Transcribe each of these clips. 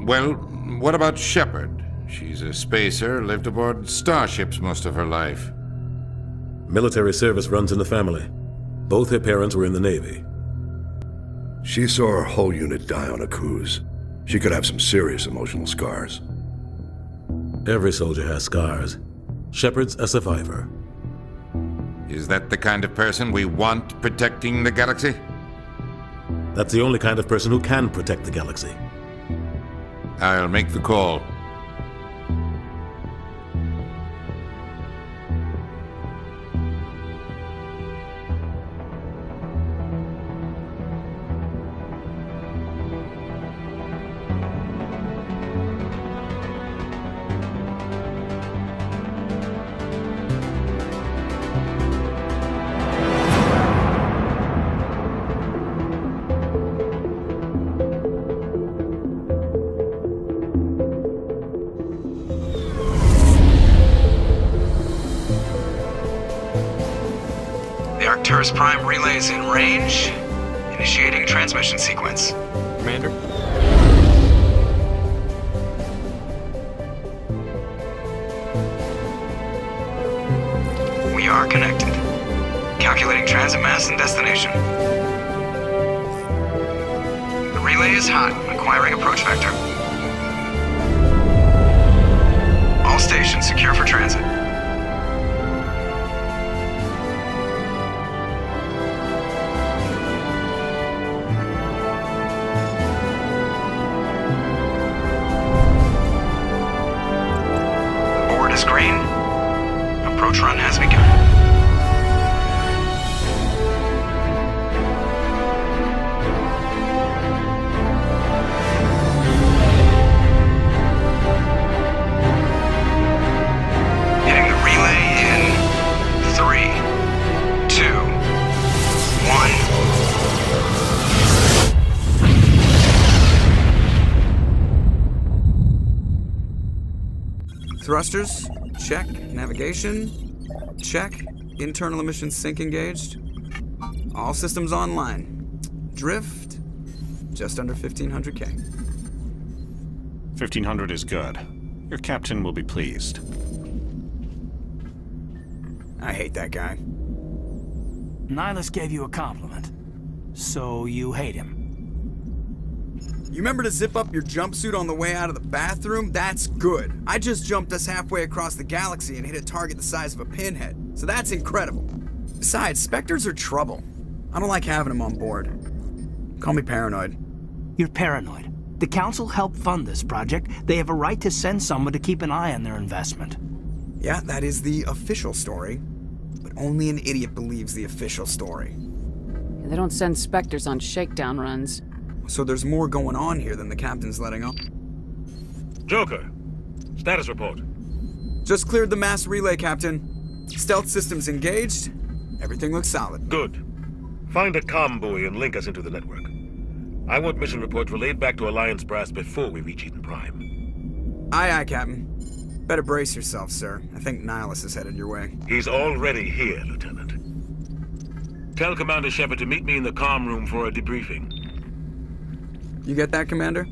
Well, what about Shepard? She's a spacer, lived aboard starships most of her life. Military service runs in the family. Both her parents were in the Navy. She saw her whole unit die on a cruise. She could have some serious emotional scars. Every soldier has scars. Shepard's a survivor. Is that the kind of person we want protecting the galaxy? That's the only kind of person who can protect the galaxy. I'll make the call. Arcturus Prime relays in range. Initiating transmission sequence. Commander? We are connected. Calculating transit mass and destination. The relay is hot, acquiring approach vector. All stations secure for transit. Green. Approach run has begun. Hitting the relay in 3, 2, 1. Thrusters. Check. Navigation. Check. Internal emission sync engaged. All systems online. Drift. Just under 1500K. 1500 is good. Your captain will be pleased. I hate that guy. Nihilus gave you a compliment. So you hate him. You remember to zip up your jumpsuit on the way out of the bathroom? That's good. I just jumped us halfway across the galaxy and hit a target the size of a pinhead. So that's incredible. Besides, Spectres are trouble. I don't like having them on board. Call me paranoid. You're paranoid. The Council helped fund this project. They have a right to send someone to keep an eye on their investment. Yeah, that is the official story. But only an idiot believes the official story. They don't send Spectres on shakedown runs. So there's more going on here than the captain's letting on. Joker, status report. Just cleared the mass relay, Captain. Stealth systems engaged. Everything looks solid. Good. Find a comm buoy and link us into the network. I want mission reports relayed back to Alliance Brass before we reach Eden Prime. Aye, aye, Captain. Better brace yourself, sir. I think Nihilus is headed your way. He's already here, Lieutenant. Tell Commander Shepard to meet me in the comm room for a debriefing. You get that, Commander?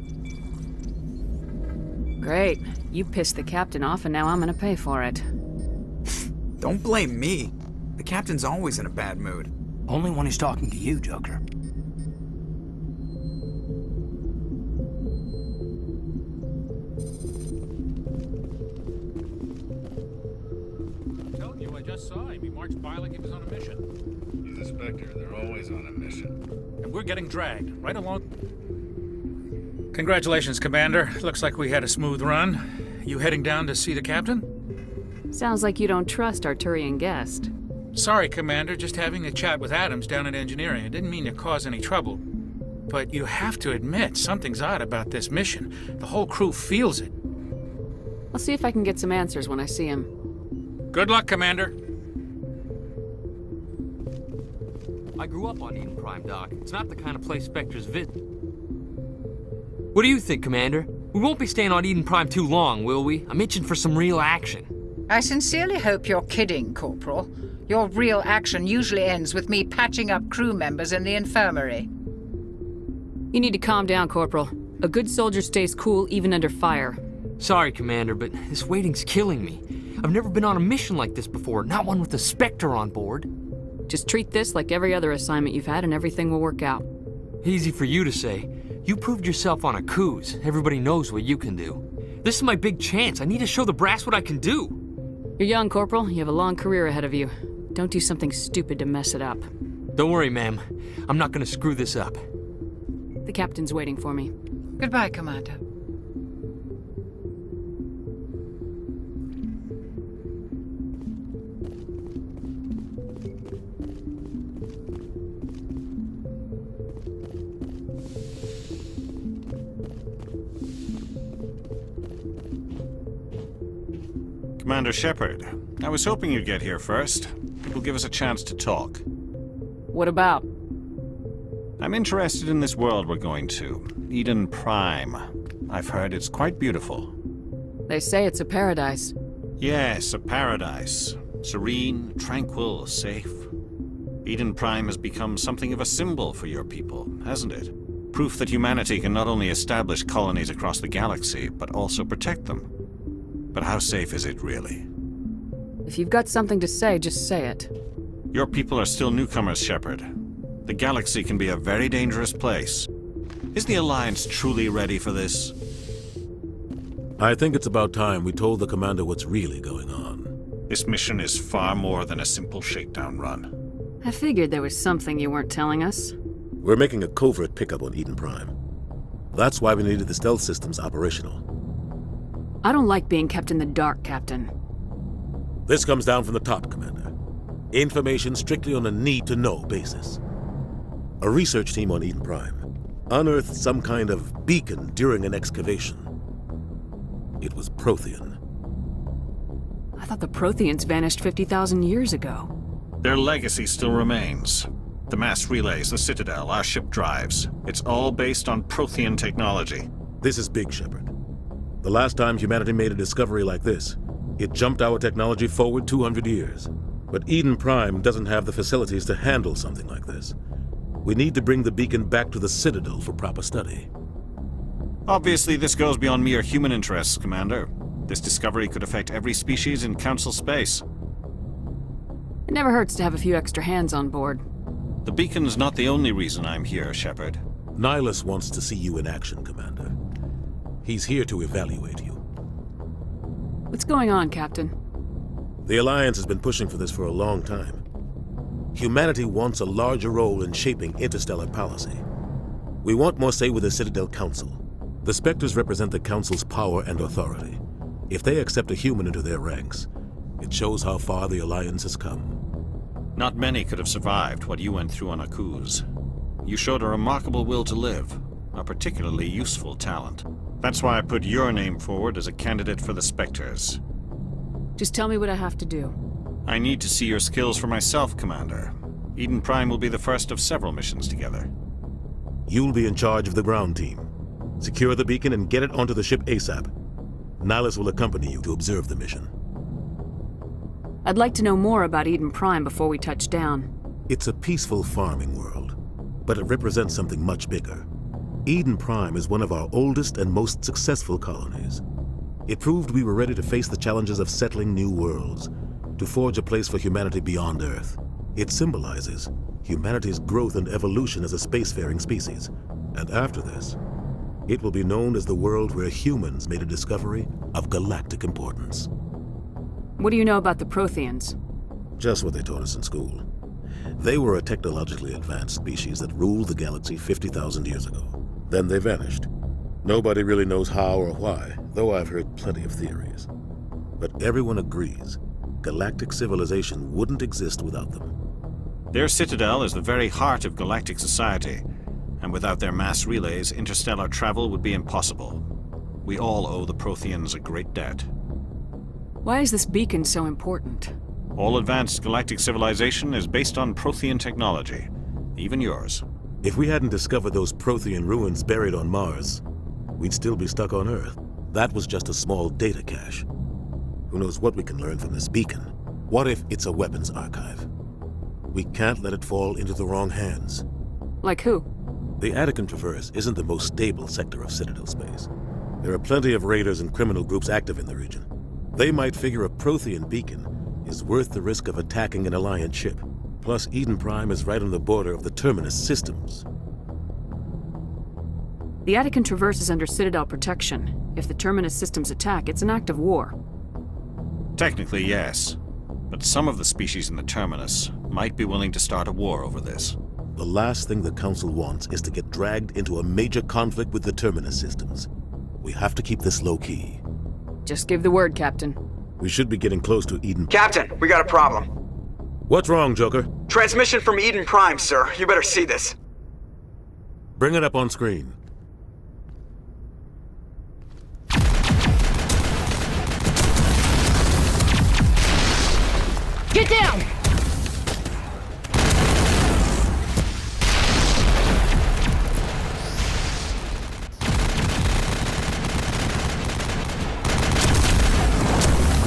Great. You pissed the captain off and now I'm gonna pay for it. Don't blame me. The captain's always in a bad mood. Only when he's talking to you, Joker. I'm telling you, I just saw him. He marched by like he was on a mission. He's a Spectre. They're always on a mission. And we're getting dragged right along. Congratulations, Commander. Looks like we had a smooth run. You heading down to see the captain? Sounds like you don't trust our Turian guest. Sorry, Commander. Just having a chat with Adams down at engineering. I didn't mean to cause any trouble. But you have to admit, something's odd about this mission. The whole crew feels it. I'll see if I can get some answers when I see him. Good luck, Commander. I grew up on Eden Prime, Doc. It's not the kind of place Spectres visit. What do you think, Commander? We won't be staying on Eden Prime too long, will we? I'm itching for some real action. I sincerely hope you're kidding, Corporal. Your real action usually ends with me patching up crew members in the infirmary. You need to calm down, Corporal. A good soldier stays cool even under fire. Sorry, Commander, but this waiting's killing me. I've never been on a mission like this before, not one with a Spectre on board. Just treat this like every other assignment you've had and everything will work out. Easy for you to say. You proved yourself on a cruise. Everybody knows what you can do. This is my big chance. I need to show the brass what I can do. You're young, Corporal. You have a long career ahead of you. Don't do something stupid to mess it up. Don't worry, ma'am. I'm not gonna screw this up. The captain's waiting for me. Goodbye, Commander. Commander Shepard, I was hoping you'd get here first. It will give us a chance to talk. What about? I'm interested in this world we're going to, Eden Prime. I've heard it's quite beautiful. They say it's a paradise. Yes, a paradise. Serene, tranquil, safe. Eden Prime has become something of a symbol for your people, hasn't it? Proof that humanity can not only establish colonies across the galaxy, but also protect them. But how safe is it, really? If you've got something to say, just say it. Your people are still newcomers, Shepard. The galaxy can be a very dangerous place. Is the Alliance truly ready for this? I think it's about time we told the commander what's really going on. This mission is far more than a simple shakedown run. I figured there was something you weren't telling us. We're making a covert pickup on Eden Prime. That's why we needed the stealth systems operational. I don't like being kept in the dark, Captain. This comes down from the top, Commander. Information strictly on a need-to-know basis. A research team on Eden Prime unearthed some kind of beacon during an excavation. It was Prothean. I thought the Protheans vanished 50,000 years ago. Their legacy still remains. The mass relays, the Citadel, our ship drives. It's all based on Prothean technology. This is big, Shepard. The last time humanity made a discovery like this, it jumped our technology forward 200 years. But Eden Prime doesn't have the facilities to handle something like this. We need to bring the beacon back to the Citadel for proper study. Obviously, this goes beyond mere human interests, Commander. This discovery could affect every species in Council space. It never hurts to have a few extra hands on board. The beacon's not the only reason I'm here, Shepard. Nihilus wants to see you in action, Commander. He's here to evaluate you. What's going on, Captain? The Alliance has been pushing for this for a long time. Humanity wants a larger role in shaping interstellar policy. We want more say with the Citadel Council. The Spectres represent the Council's power and authority. If they accept a human into their ranks, it shows how far the Alliance has come. Not many could have survived what you went through on Akuz. You showed a remarkable will to live, a particularly useful talent. That's why I put your name forward as a candidate for the Spectres. Just tell me what I have to do. I need to see your skills for myself, Commander. Eden Prime will be the first of several missions together. You'll be in charge of the ground team. Secure the beacon and get it onto the ship ASAP. Nihilus will accompany you to observe the mission. I'd like to know more about Eden Prime before we touch down. It's a peaceful farming world, but it represents something much bigger. Eden Prime is one of our oldest and most successful colonies. It proved we were ready to face the challenges of settling new worlds, to forge a place for humanity beyond Earth. It symbolizes humanity's growth and evolution as a spacefaring species. And after this, it will be known as the world where humans made a discovery of galactic importance. What do you know about the Protheans? Just what they taught us in school. They were a technologically advanced species that ruled the galaxy 50,000 years ago. Then they vanished. Nobody really knows how or why, though I've heard plenty of theories. But everyone agrees galactic civilization wouldn't exist without them. Their citadel is the very heart of galactic society, and without their mass relays, interstellar travel would be impossible. We all owe the Protheans a great debt. Why is this beacon so important? All advanced galactic civilization is based on Prothean technology, even yours. If we hadn't discovered those Prothean ruins buried on Mars, we'd still be stuck on Earth. That was just a small data cache. Who knows what we can learn from this beacon? What if it's a weapons archive? We can't let it fall into the wrong hands. Like who? The Attican Traverse isn't the most stable sector of Citadel space. There are plenty of raiders and criminal groups active in the region. They might figure a Prothean beacon is worth the risk of attacking an Alliance ship. Plus, Eden Prime is right on the border of the Terminus systems. The Attican Traverse is under Citadel protection. If the Terminus systems attack, it's an act of war. Technically, yes. But some of the species in the Terminus might be willing to start a war over this. The last thing the Council wants is to get dragged into a major conflict with the Terminus systems. We have to keep this low-key. Just give the word, Captain. We should be getting close to Eden. Captain, we got a problem. What's wrong, Joker? Transmission from Eden Prime, sir. You better see this. Bring it up on screen. Get down!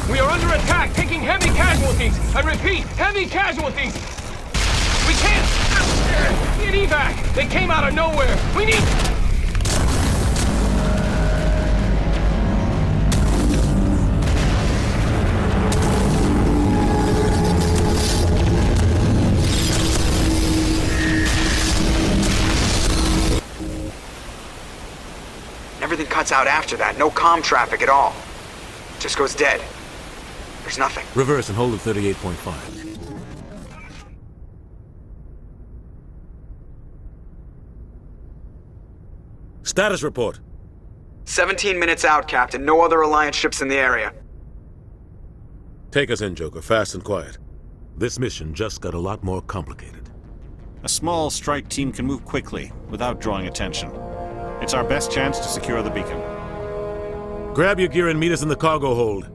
We are under attack, taking heavy casualties. I repeat, heavy casualties. We can't get evac. They came out of nowhere. We need... Everything cuts out after that. No comm traffic at all. Just goes dead. There's nothing. Reverse and hold at 38.5. Status report. 17 minutes out, Captain. No other Alliance ships in the area. Take us in, Joker, fast and quiet. This mission just got a lot more complicated. A small strike team can move quickly, without drawing attention. It's our best chance to secure the beacon. Grab your gear and meet us in the cargo hold.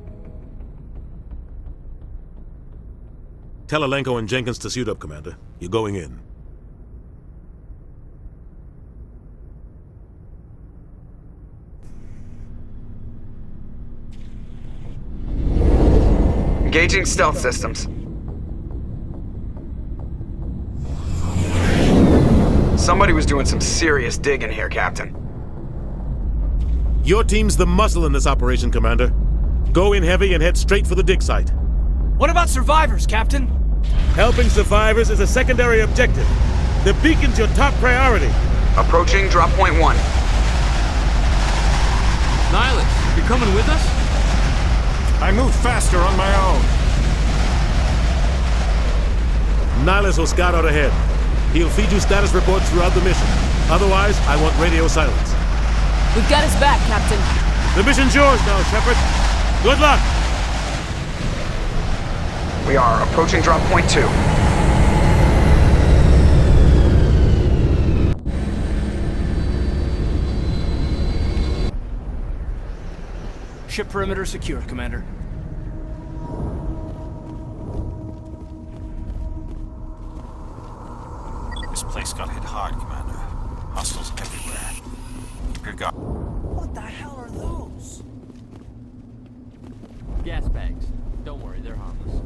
Tell Alenko and Jenkins to suit up, Commander. You're going in. Engaging stealth systems. Somebody was doing some serious digging here, Captain. Your team's the muscle in this operation, Commander. Go in heavy and head straight for the dig site. What about survivors, Captain? Helping survivors is a secondary objective. The beacon's your top priority. Approaching drop point 1. Nihilus, you're coming with us? I move faster on my own. Nihilus will scout out ahead. He'll feed you status reports throughout the mission. Otherwise, I want radio silence. We've got his back, Captain. The mission's yours now, Shepard. Good luck! We are approaching drop point 2. Ship perimeter secure, Commander. This place got hit hard, Commander. Hostiles everywhere. Keep your guard. What the hell are those? Gas bags. Don't worry, they're harmless.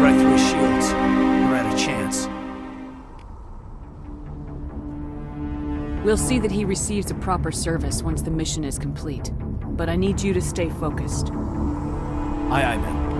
right through his shields. We're at a chance. We'll see that he receives a proper service once the mission is complete. But I need you to stay focused. Aye, aye, man.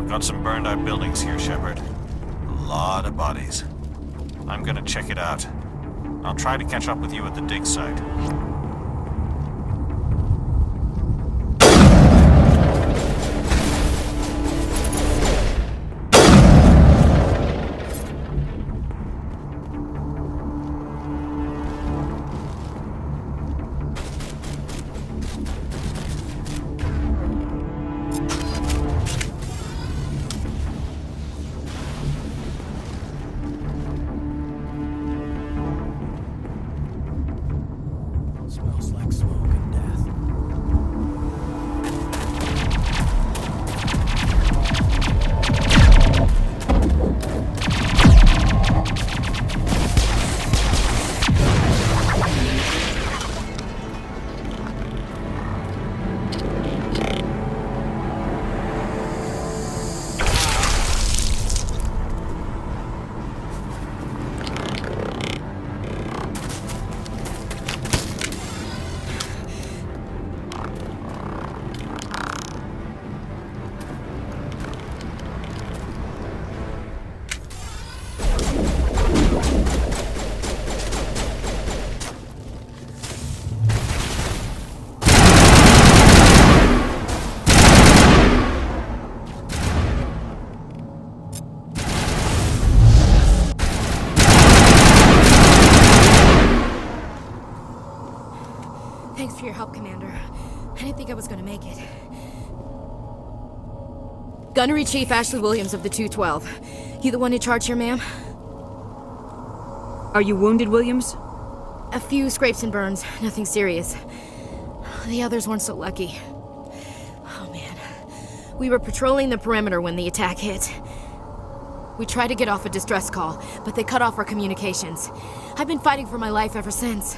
Got some burned out buildings here, Shepard. A lot of bodies. I'm gonna check it out. I'll try to catch up with you at the dig site. Smells like smoke and death. Thanks for your help, Commander. I didn't think I was gonna make it. Gunnery Chief Ashley Williams of the 212. You the one in charge here, ma'am? Are you wounded, Williams? A few scrapes and burns, nothing serious. The others weren't so lucky. Oh man. We were patrolling the perimeter when the attack hit. We tried to get off a distress call, but they cut off our communications. I've been fighting for my life ever since.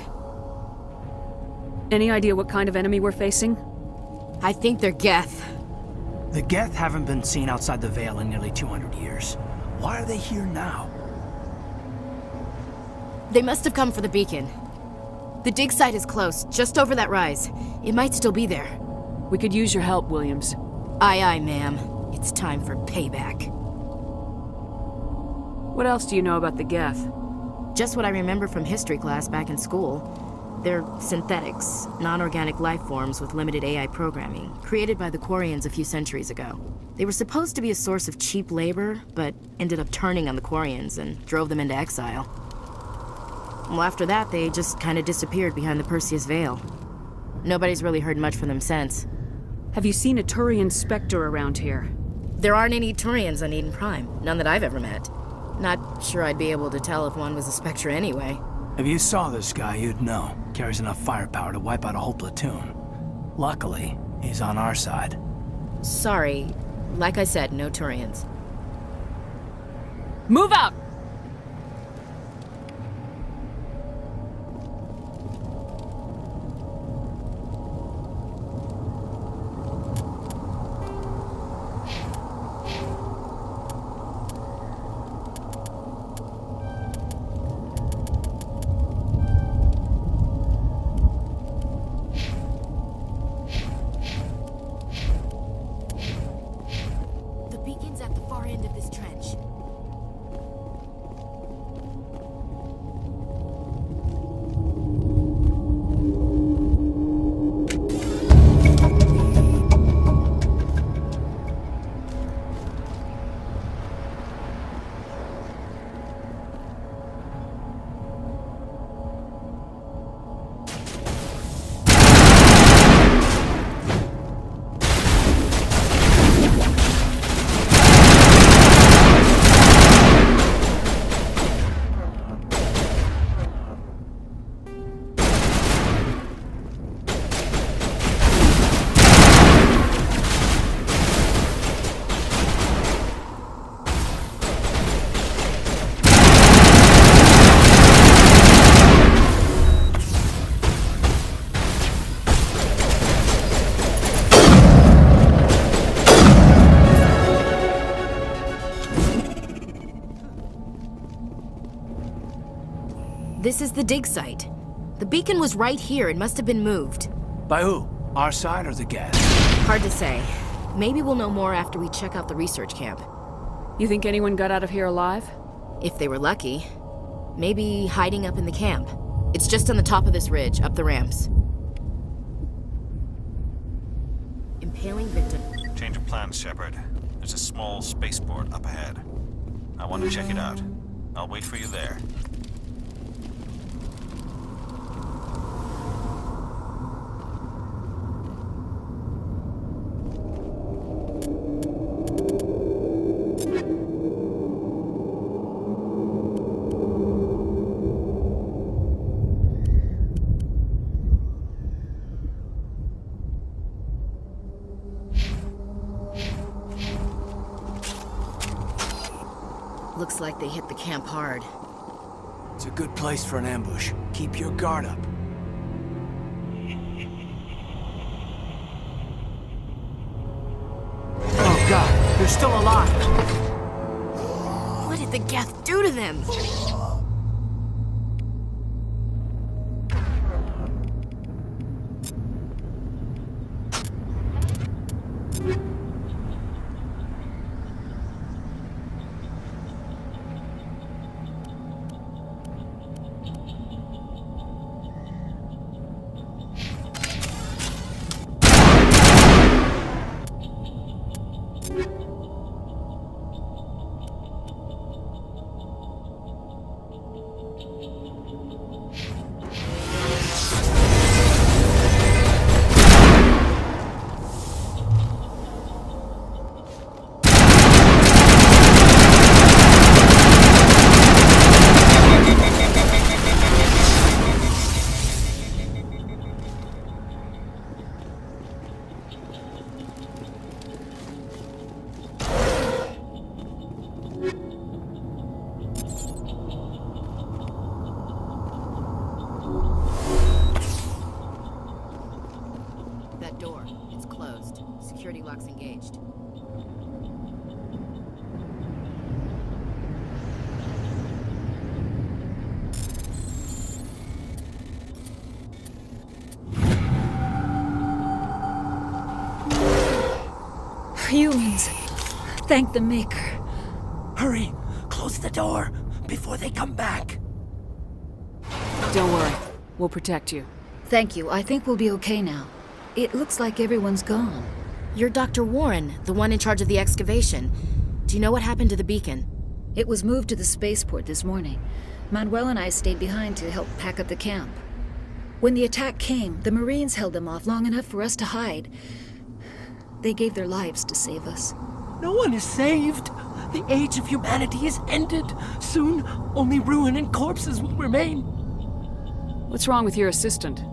Any idea what kind of enemy we're facing? I think they're Geth. The Geth haven't been seen outside the Veil in nearly 200 years. Why are they here now? They must have come for the beacon. The dig site is close, just over that rise. It might still be there. We could use your help, Williams. Aye, aye, ma'am. It's time for payback. What else do you know about the Geth? Just what I remember from history class back in school. They're synthetics, non-organic life forms with limited AI programming, created by the Quarians a few centuries ago. They were supposed to be a source of cheap labor, but ended up turning on the Quarians and drove them into exile. Well, after that, they just kind of disappeared behind the Perseus Veil. Nobody's really heard much from them since. Have you seen a Turian Spectre around here? There aren't any Turians on Eden Prime, none that I've ever met. Not sure I'd be able to tell if one was a Spectre anyway. If you saw this guy, you'd know. Carries enough firepower to wipe out a whole platoon. Luckily, he's on our side. Sorry. Like I said, no Turians. Move out! This is the dig site. The beacon was right here. It must have been moved. By who? Our side or the gas? Hard to say. Maybe we'll know more after we check out the research camp. You think anyone got out of here alive? If they were lucky. Maybe hiding up in the camp. It's just on the top of this ridge, up the ramps. Impaling victim. Change of plans, Shepard. There's a small spaceport up ahead. I want to check it out. I'll wait for you there. Looks like they hit the camp hard. It's a good place for an ambush. Keep your guard up. Oh God, they're still alive! What did the Geth do to them? That door, it's closed. Security lock's engaged. Humans. Thank the Maker. Hurry! Close the door before they come back. Don't worry. We'll protect you. Thank you. I think we'll be okay now. It looks like everyone's gone. You're Dr. Warren, the one in charge of the excavation. Do you know what happened to the beacon? It was moved to the spaceport this morning. Manuel and I stayed behind to help pack up the camp. When the attack came, the Marines held them off long enough for us to hide. They gave their lives to save us. No one is saved. The age of humanity is ended. Soon, only ruin and corpses will remain. What's wrong with your assistant?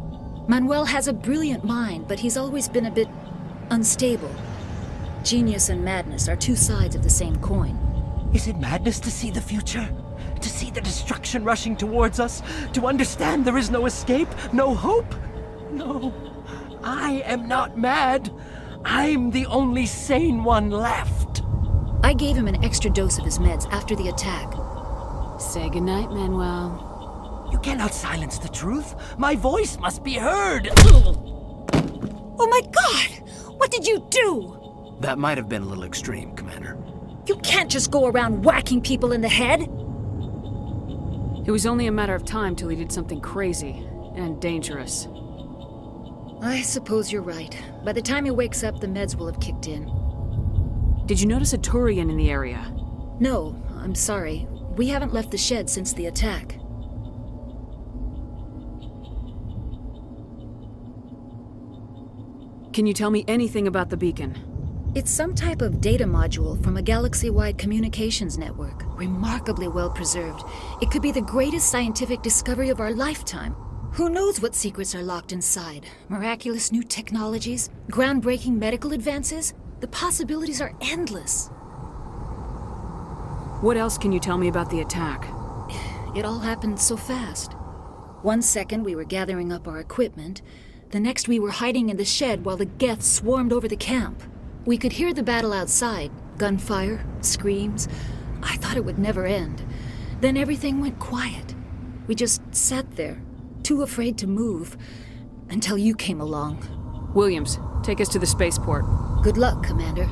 Manuel has a brilliant mind, but he's always been a bit unstable. Genius and madness are two sides of the same coin. Is it madness to see the future? To see the destruction rushing towards us? To understand there is no escape? No hope? No. I am not mad. I'm the only sane one left. I gave him an extra dose of his meds after the attack. Say goodnight, Manuel. You cannot silence the truth. My voice must be heard. Oh my God! What did you do? That might have been a little extreme, Commander. You can't just go around whacking people in the head. It was only a matter of time till he did something crazy and dangerous. I suppose you're right. By the time he wakes up, the meds will have kicked in. Did you notice a Turian in the area? No, I'm sorry. We haven't left the shed since the attack. Can you tell me anything about the beacon? It's some type of data module from a galaxy-wide communications network. Remarkably well preserved. It could be the greatest scientific discovery of our lifetime. Who knows what secrets are locked inside? Miraculous new technologies? Groundbreaking medical advances? The possibilities are endless. What else can you tell me about the attack? It all happened so fast. 1 second we were gathering up our equipment. The next we were hiding in the shed while the Geth swarmed over the camp. We could hear the battle outside. Gunfire, screams. I thought it would never end. Then everything went quiet. We just sat there, too afraid to move, until you came along. Williams, take us to the spaceport. Good luck, Commander.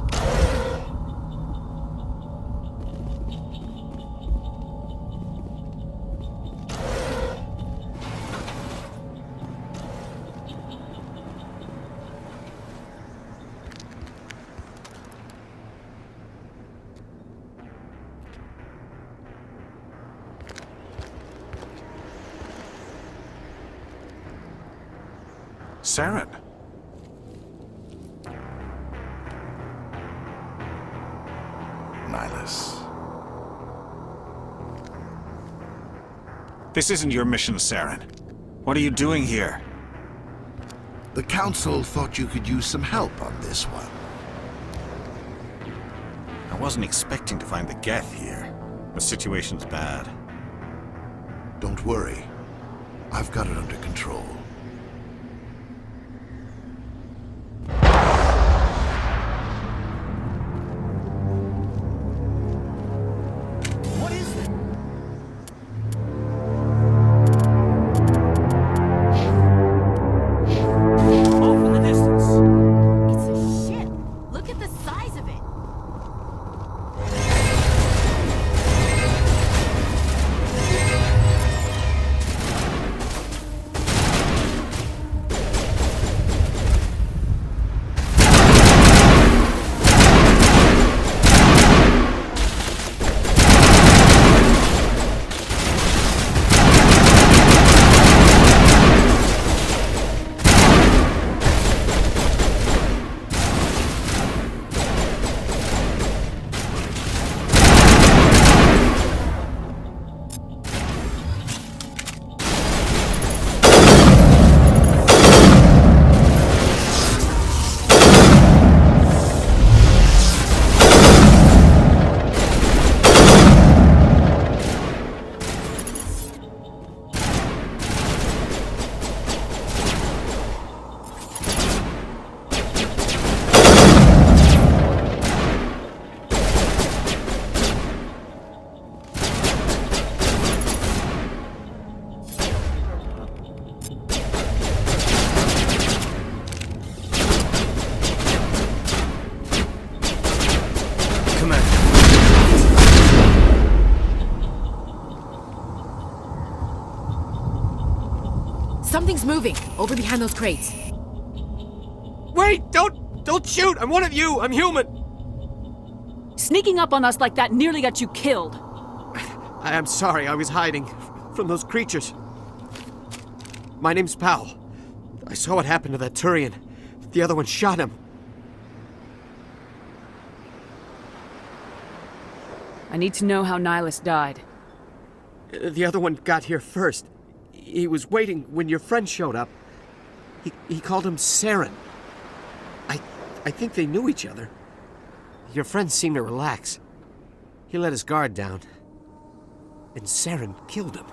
Saren. Nihilus. This isn't your mission, Saren. What are you doing here? The Council thought you could use some help on this one. I wasn't expecting to find the Geth here. The situation's bad. Don't worry. I've got it under control. Something's moving over behind those crates. Wait! Don't shoot! I'm one of you! I'm human! Sneaking up on us like that nearly got you killed. I'm sorry, I was hiding from those creatures. My name's Powell. I saw what happened to that Turian. The other one shot him. I need to know how Nihilus died. The other one got here first. He was waiting when your friend showed up. He called him Saren. I think they knew each other. Your friend seemed to relax. He let his guard down. And Saren killed him.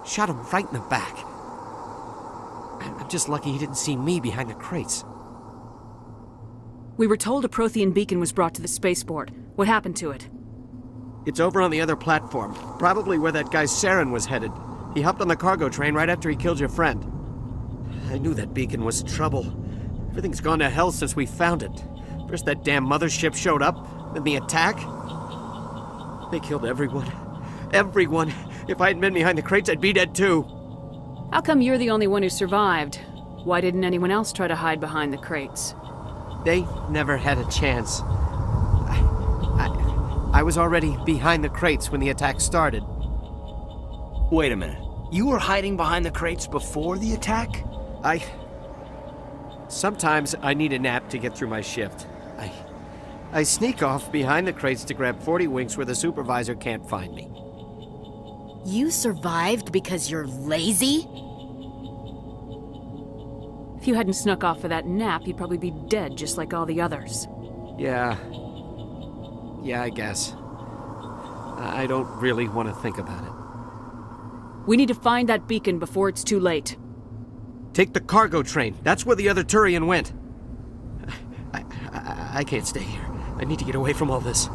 Shot him right in the back. I'm just lucky he didn't see me behind the crates. We were told a Prothean beacon was brought to the spaceport. What happened to it? It's over on the other platform. Probably where that guy Saren was headed. He hopped on the cargo train right after he killed your friend. I knew that beacon was trouble. Everything's gone to hell since we found it. First that damn mothership showed up, then the attack. They killed everyone. Everyone. If I hadn't been behind the crates, I'd be dead too. How come you're the only one who survived? Why didn't anyone else try to hide behind the crates? They never had a chance. I was already behind the crates when the attack started. Wait a minute. You were hiding behind the crates before the attack? Sometimes I need a nap to get through my shift. I sneak off behind the crates to grab 40 winks where the supervisor can't find me. You survived because you're lazy? If you hadn't snuck off for that nap, you'd probably be dead just like all the others. Yeah, I guess. I don't really want to think about it. We need to find that beacon before it's too late. Take the cargo train. That's where the other Turian went. I can't stay here. I need to get away from all this.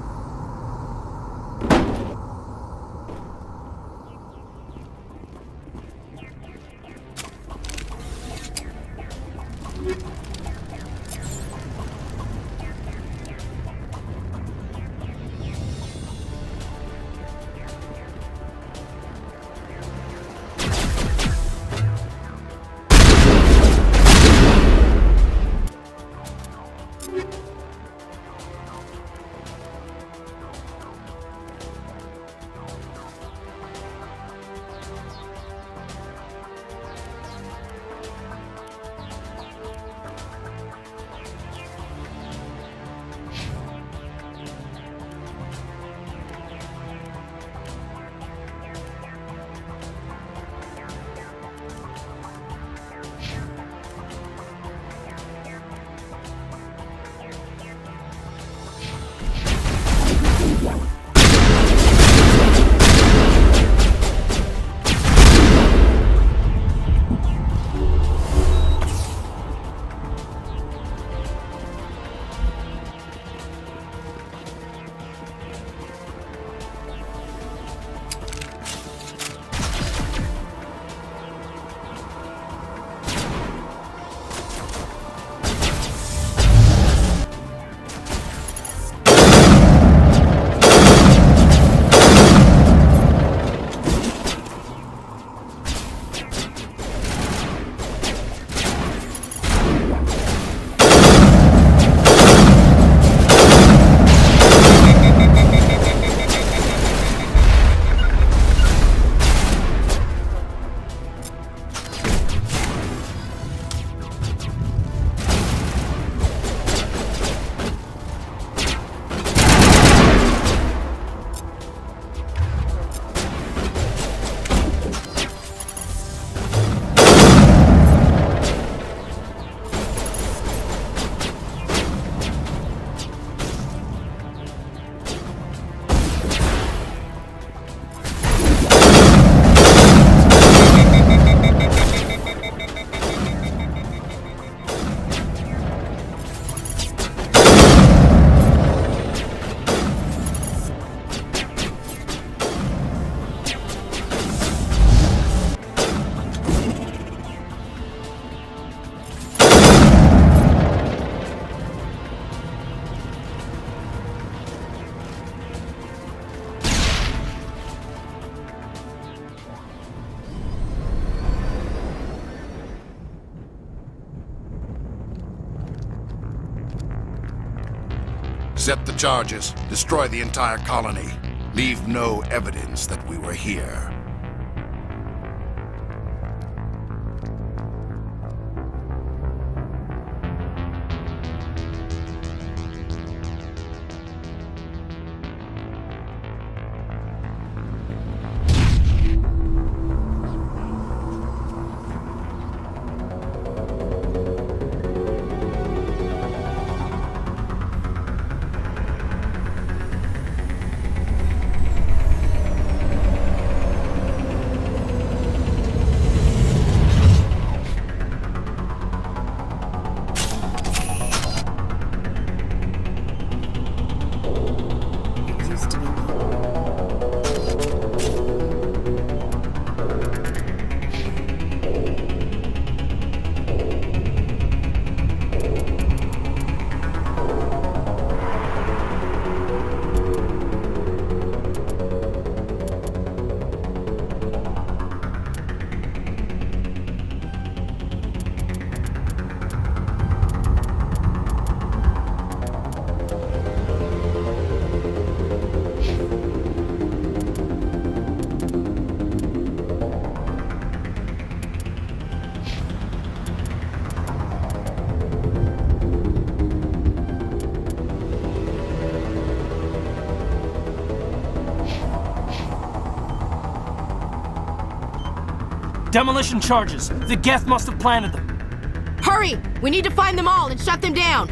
Set the charges. Destroy the entire colony. Leave no evidence that we were here. Demolition charges. The Geth must have planted them. Hurry! We need to find them all and shut them down!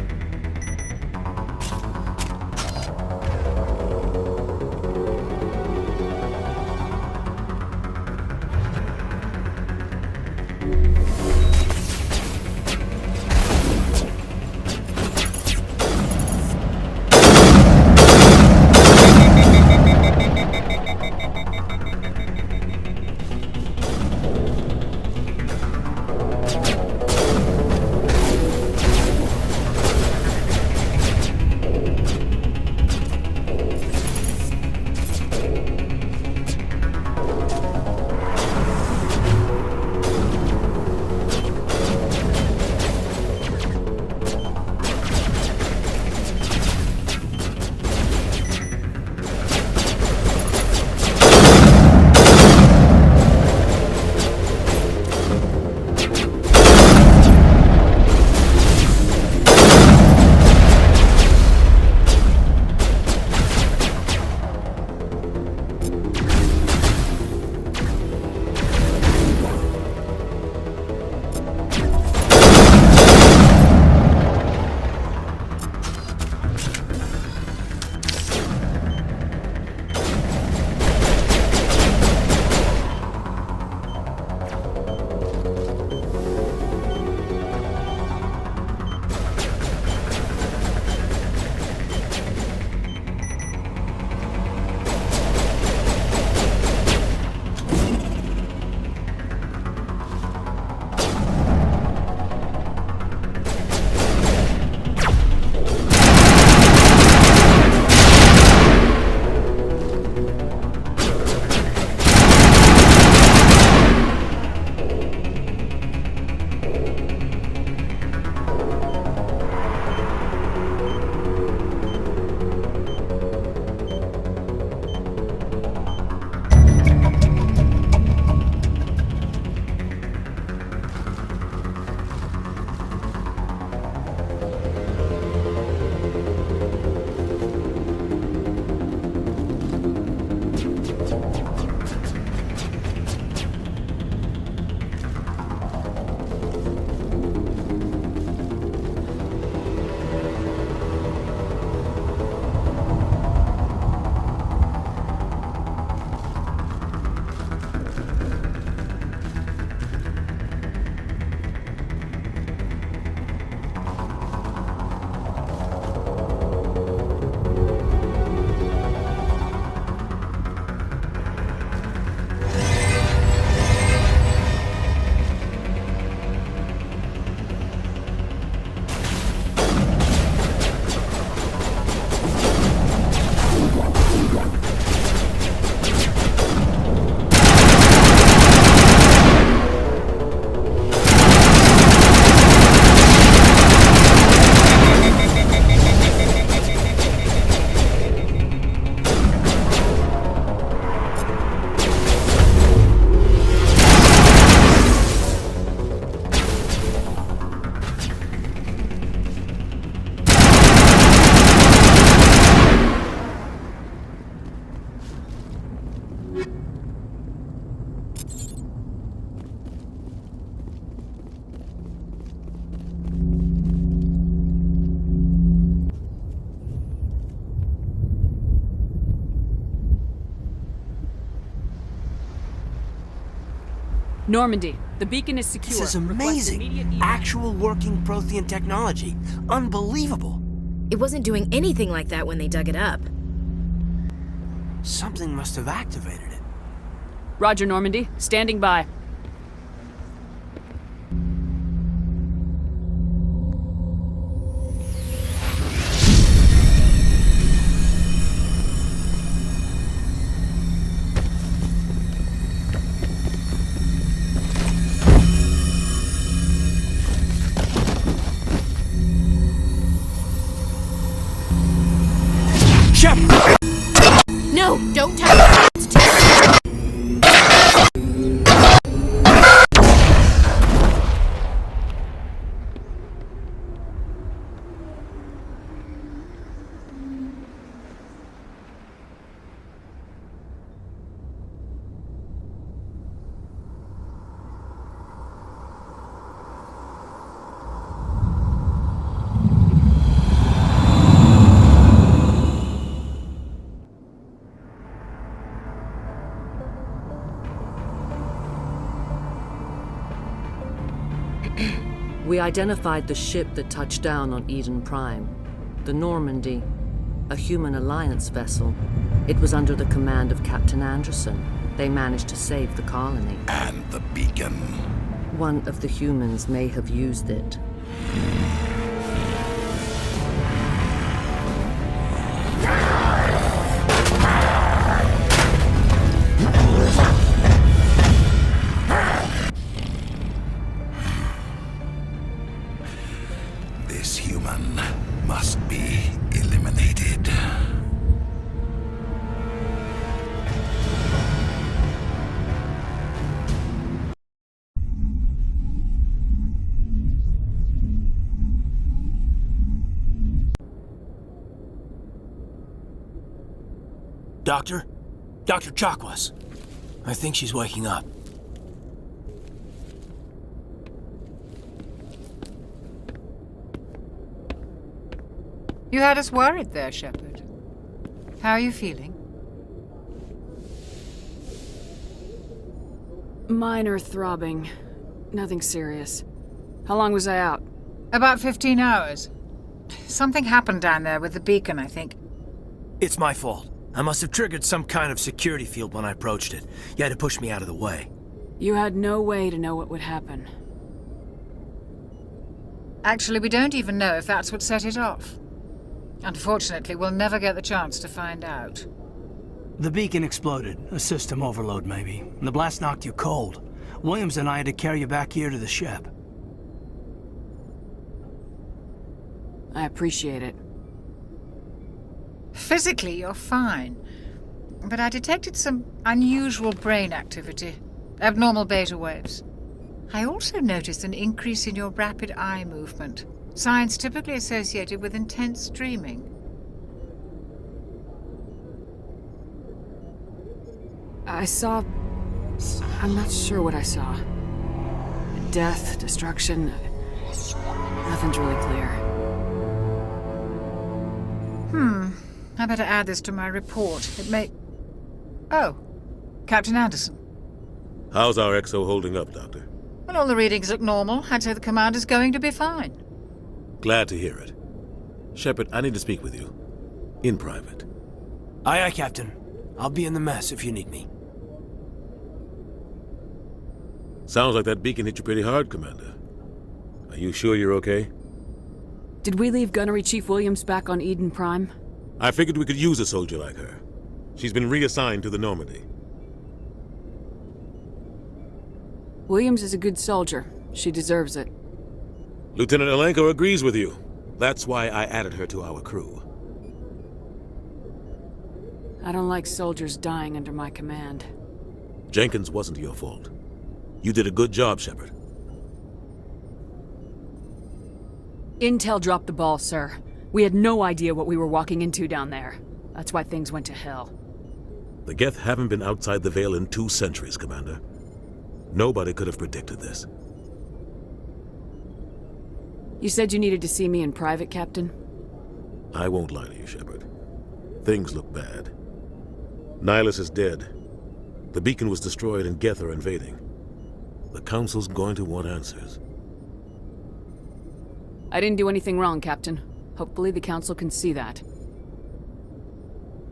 Normandy, the beacon is secure. This is Request amazing. immediate Actual working Prothean technology. Unbelievable. It wasn't doing anything like that when they dug it up. Something must have activated it. Roger, Normandy. Standing by. No, don't touch it. We identified the ship that touched down on Eden Prime. The Normandy, a human alliance vessel. It was under the command of Captain Anderson. They managed to save the colony. And the beacon. One of the humans may have used it. This human must be eliminated. Doctor? Dr. Chakwas. I think she's waking up. You had us worried there, Shepard. How are you feeling? Minor throbbing. Nothing serious. How long was I out? About 15 hours. Something happened down there with the beacon, I think. It's my fault. I must have triggered some kind of security field when I approached it. You had to push me out of the way. You had no way to know what would happen. Actually, we don't even know if that's what set it off. Unfortunately, we'll never get the chance to find out. The beacon exploded. A system overload, maybe. The blast knocked you cold. Williams and I had to carry you back here to the ship. I appreciate it. Physically, you're fine. But I detected some unusual brain activity. Abnormal beta waves. I also noticed an increase in your rapid eye movement. Signs typically associated with intense dreaming. I saw... I'm not sure what I saw. Death, destruction... Nothing's really clear. I better add this to my report. It may... Oh, Captain Anderson. How's our XO holding up, Doctor? Well, all the readings look normal. I'd say the commander's going to be fine. Glad to hear it. Shepard, I need to speak with you. In private. Aye, aye, Captain. I'll be in the mess if you need me. Sounds like that beacon hit you pretty hard, Commander. Are you sure you're okay? Did we leave Gunnery Chief Williams back on Eden Prime? I figured we could use a soldier like her. She's been reassigned to the Normandy. Williams is a good soldier. She deserves it. Lieutenant Alenko agrees with you. That's why I added her to our crew. I don't like soldiers dying under my command. Jenkins wasn't your fault. You did a good job, Shepard. Intel dropped the ball, sir. We had no idea what we were walking into down there. That's why things went to hell. The Geth haven't been outside the Veil in 2 centuries, Commander. Nobody could have predicted this. You said you needed to see me in private, Captain? I won't lie to you, Shepard. Things look bad. Nihilus is dead. The beacon was destroyed and Geth are invading. The Council's going to want answers. I didn't do anything wrong, Captain. Hopefully the Council can see that.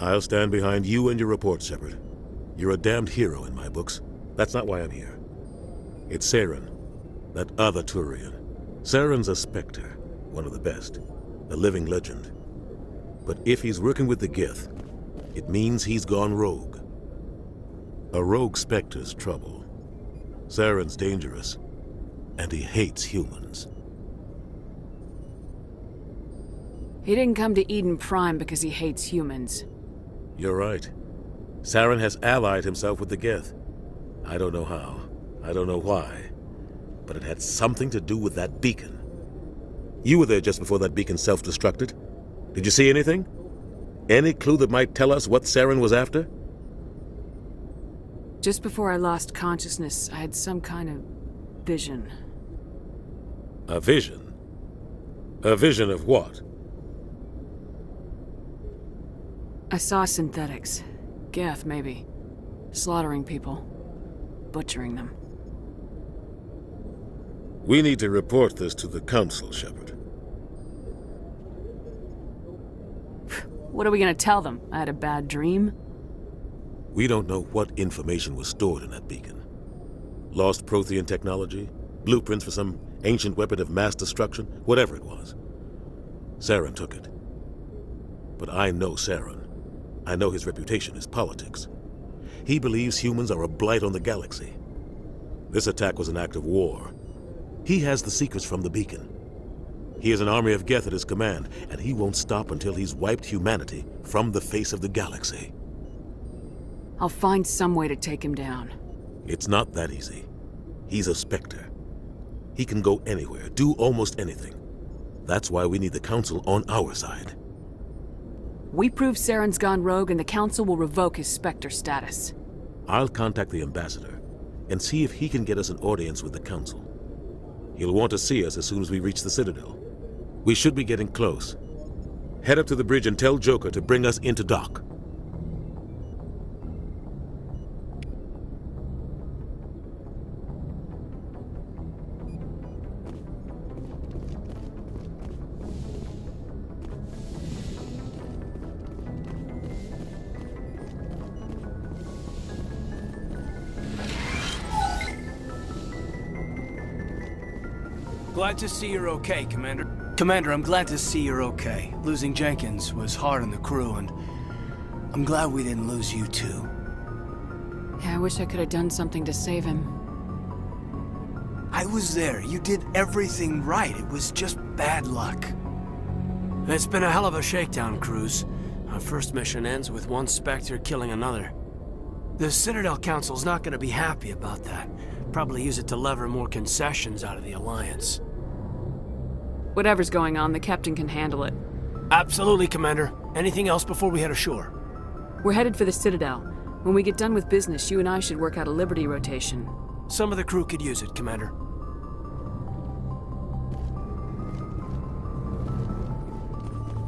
I'll stand behind you and your report, Shepard. You're a damned hero in my books. That's not why I'm here. It's Saren, that other Turian. Saren's a Spectre, one of the best, a living legend. But if he's working with the Gith, it means he's gone rogue. A rogue Spectre's trouble. Saren's dangerous, and he hates humans. He didn't come to Eden Prime because he hates humans. You're right. Saren has allied himself with the Geth. I don't know how. I don't know why. But it had something to do with that beacon. You were there just before that beacon self-destructed. Did you see anything? Any clue that might tell us what Saren was after? Just before I lost consciousness, I had some kind of vision. A vision? A vision of what? I saw synthetics. Geth, maybe. Slaughtering people. Butchering them. We need to report this to the Council, Shepard. What are we gonna tell them? I had a bad dream? We don't know what information was stored in that beacon. Lost Prothean technology? Blueprints for some ancient weapon of mass destruction? Whatever it was. Saren took it. But I know Saren. I know his reputation is politics. He believes humans are a blight on the galaxy. This attack was an act of war. He has the secrets from the beacon. He has an army of Geth at his command, and he won't stop until he's wiped humanity from the face of the galaxy. I'll find some way to take him down. It's not that easy. He's a Spectre. He can go anywhere, do almost anything. That's why we need the Council on our side. We prove Saren's gone rogue and the Council will revoke his Spectre status. I'll contact the Ambassador and see if he can get us an audience with the Council. He'll want to see us as soon as we reach the Citadel. We should be getting close. Head up to the bridge and tell Joker to bring us into dock. Glad to see you're okay, Commander. Commander, I'm glad to see you're okay. Losing Jenkins was hard on the crew, and I'm glad we didn't lose you too. Yeah, I wish I could have done something to save him. I was there. You did everything right. It was just bad luck. It's been a hell of a shakedown, Cruz. Our first mission ends with one Spectre killing another. The Citadel Council's not going to be happy about that. Probably use it to lever more concessions out of the Alliance. Whatever's going on, the Captain can handle it. Absolutely, Commander. Anything else before we head ashore? We're headed for the Citadel. When we get done with business, you and I should work out a Liberty rotation. Some of the crew could use it, Commander.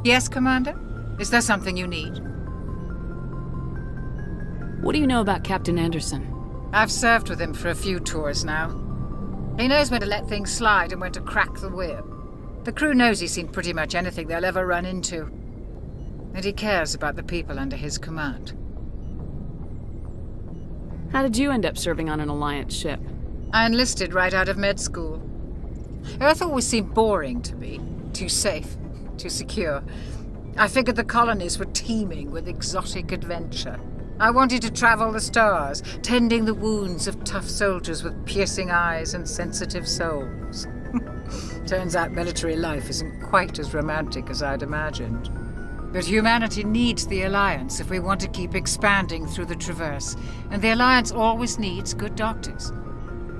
Yes, Commander? Is there something you need? What do you know about Captain Anderson? I've served with him for a few tours now. He knows when to let things slide and when to crack the whip. The crew knows he's seen pretty much anything they'll ever run into. And he cares about the people under his command. How did you end up serving on an Alliance ship? I enlisted right out of med school. Earth always seemed boring to me. Too safe, too secure. I figured the colonies were teeming with exotic adventure. I wanted to travel the stars, tending the wounds of tough soldiers with piercing eyes and sensitive souls. Turns out military life isn't quite as romantic as I'd imagined. But humanity needs the Alliance if we want to keep expanding through the Traverse, and the Alliance always needs good doctors.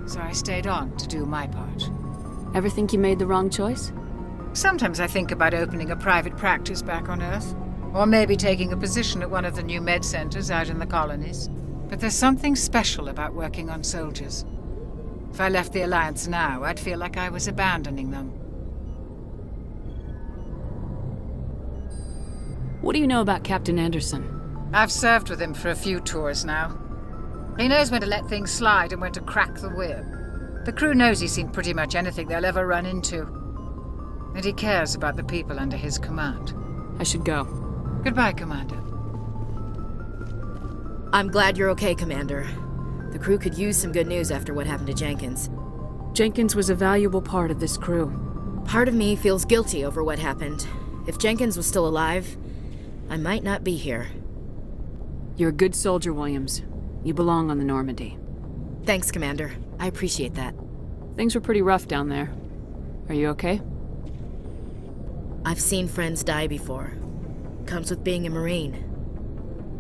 So I stayed on to do my part. Ever think you made the wrong choice? Sometimes I think about opening a private practice back on Earth. Or maybe taking a position at one of the new med centers out in the colonies. But there's something special about working on soldiers. If I left the Alliance now, I'd feel like I was abandoning them. What do you know about Captain Anderson? I've served with him for a few tours now. He knows when to let things slide and when to crack the whip. The crew knows he's seen pretty much anything they'll ever run into. And he cares about the people under his command. I should go. Goodbye, Commander. I'm glad you're okay, Commander. The crew could use some good news after what happened to Jenkins. Jenkins was a valuable part of this crew. Part of me feels guilty over what happened. If Jenkins was still alive, I might not be here. You're a good soldier, Williams. You belong on the Normandy. Thanks, Commander. I appreciate that. Things were pretty rough down there. Are you okay? I've seen friends die before. Comes with being a Marine.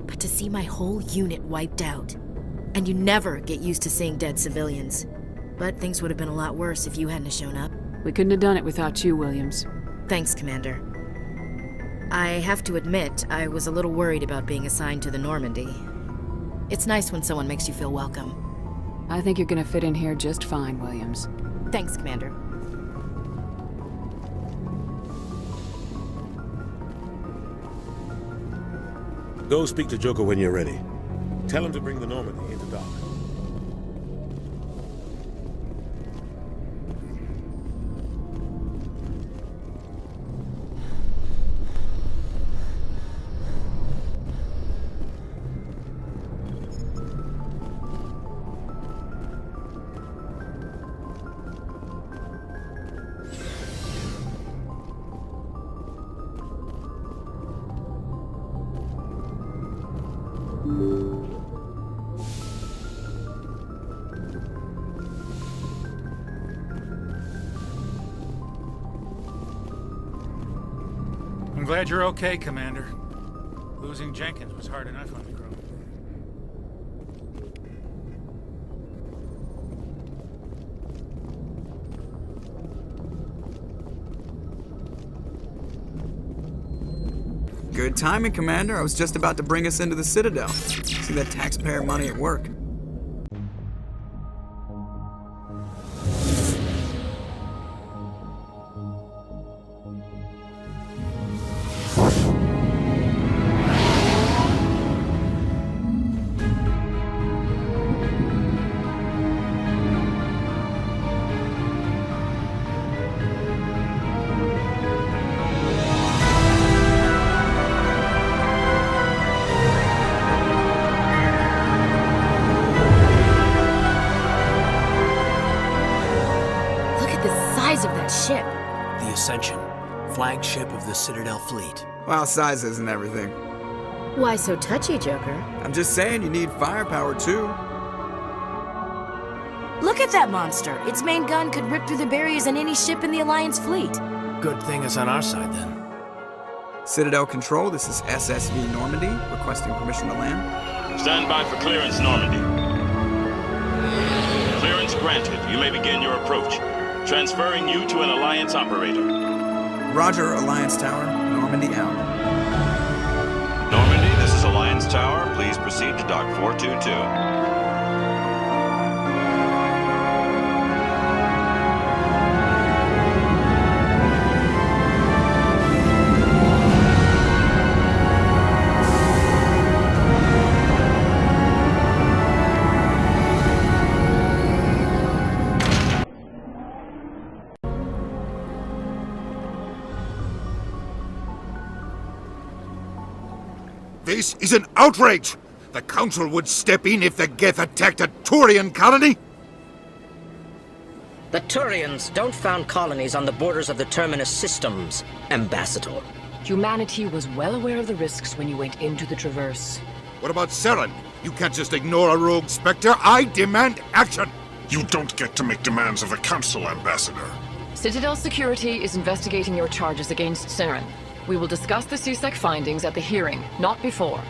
But to see my whole unit wiped out, and you never get used to seeing dead civilians. But things would have been a lot worse if you hadn't shown up. We couldn't have done it without you, Williams. Thanks, Commander. I have to admit, I was a little worried about being assigned to the Normandy. It's nice when someone makes you feel welcome. I think you're gonna fit in here just fine, Williams. Thanks, Commander. Go speak to Joker when you're ready. Tell him to bring the Normandy into dock. I'm glad you're okay, Commander. Losing Jenkins was hard enough on the crew. Good timing, Commander. I was just about to bring us into the Citadel. See that taxpayer money at work. Ship. The Ascension, flagship of the Citadel fleet. Well, size isn't everything. Why so touchy, Joker? I'm just saying you need firepower, too. Look at that monster. Its main gun could rip through the barriers in any ship in the Alliance fleet. Good thing it's on our side, then. Citadel Control, this is SSV Normandy, requesting permission to land. Stand by for clearance, Normandy. Clearance granted. You may begin your approach. Transferring you to an Alliance operator. Roger, Alliance Tower. Normandy out. Normandy, this is Alliance Tower. Please proceed to Dock 422. This is an outrage! The Council would step in if the Geth attacked a Turian colony? The Turians don't found colonies on the borders of the Terminus systems, Ambassador. Humanity was well aware of the risks when you went into the Traverse. What about Saren? You can't just ignore a rogue Spectre. I demand action! You don't get to make demands of the Council, Ambassador. Citadel Security is investigating your charges against Saren. We will discuss the CSEC findings at the hearing, not before.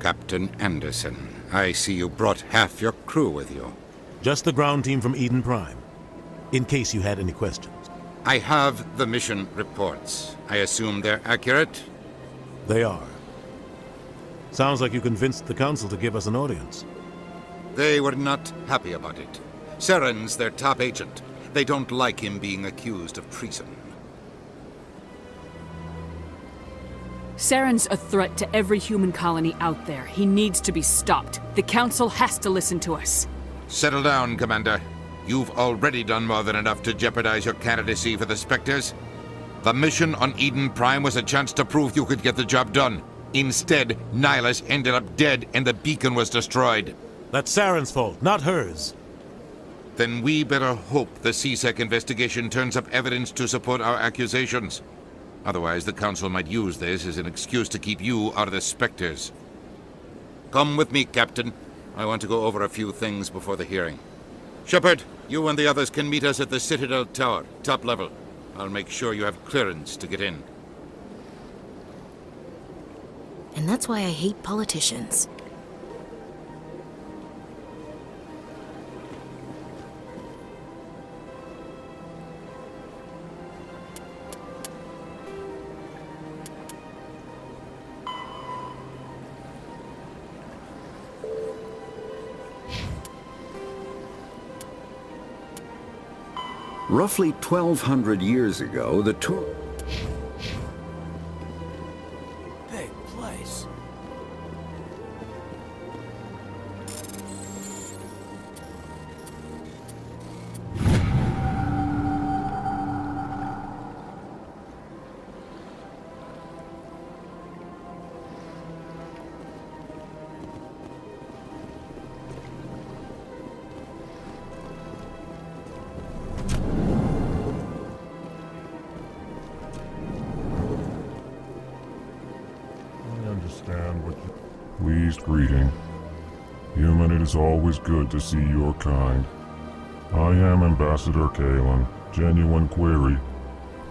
Captain Anderson, I see you brought half your crew with you. Just the ground team from Eden Prime, in case you had any questions. I have the mission reports. I assume they're accurate? They are. Sounds like you convinced the Council to give us an audience. They were not happy about it. Saren's their top agent. They don't like him being accused of treason. Saren's a threat to every human colony out there. He needs to be stopped. The Council has to listen to us. Settle down, Commander. You've already done more than enough to jeopardize your candidacy for the Spectres. The mission on Eden Prime was a chance to prove you could get the job done. Instead, Nihilus ended up dead and the beacon was destroyed. That's Saren's fault, not hers. Then we better hope the CSEC investigation turns up evidence to support our accusations. Otherwise, the Council might use this as an excuse to keep you out of the Spectres. Come with me, Captain. I want to go over a few things before the hearing. Shepard, you and the others can meet us at the Citadel Tower, top level. I'll make sure you have clearance to get in. And that's why I hate politicians. Roughly 1,200 years ago, the Big place. Pleased greeting. Human, it is always good to see your kind. I am Ambassador Kalen. Genuine query.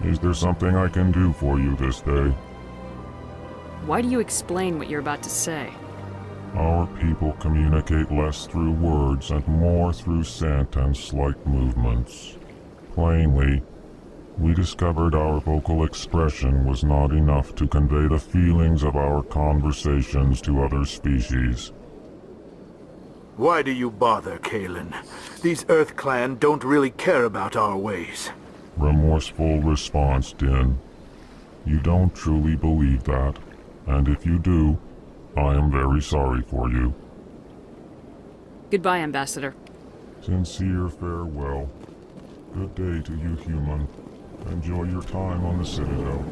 Is there something I can do for you this day? Why do you explain what you're about to say? Our people communicate less through words and more through scent and slight movements. Plainly, we discovered our vocal expression was not enough to convey the feelings of our conversations to other species. Why do you bother, Kalen? These Earth Clan don't really care about our ways. Remorseful response, Din. You don't truly believe that, and if you do, I am very sorry for you. Goodbye, Ambassador. Sincere farewell. Good day to you, human. Enjoy your time on the Citadel.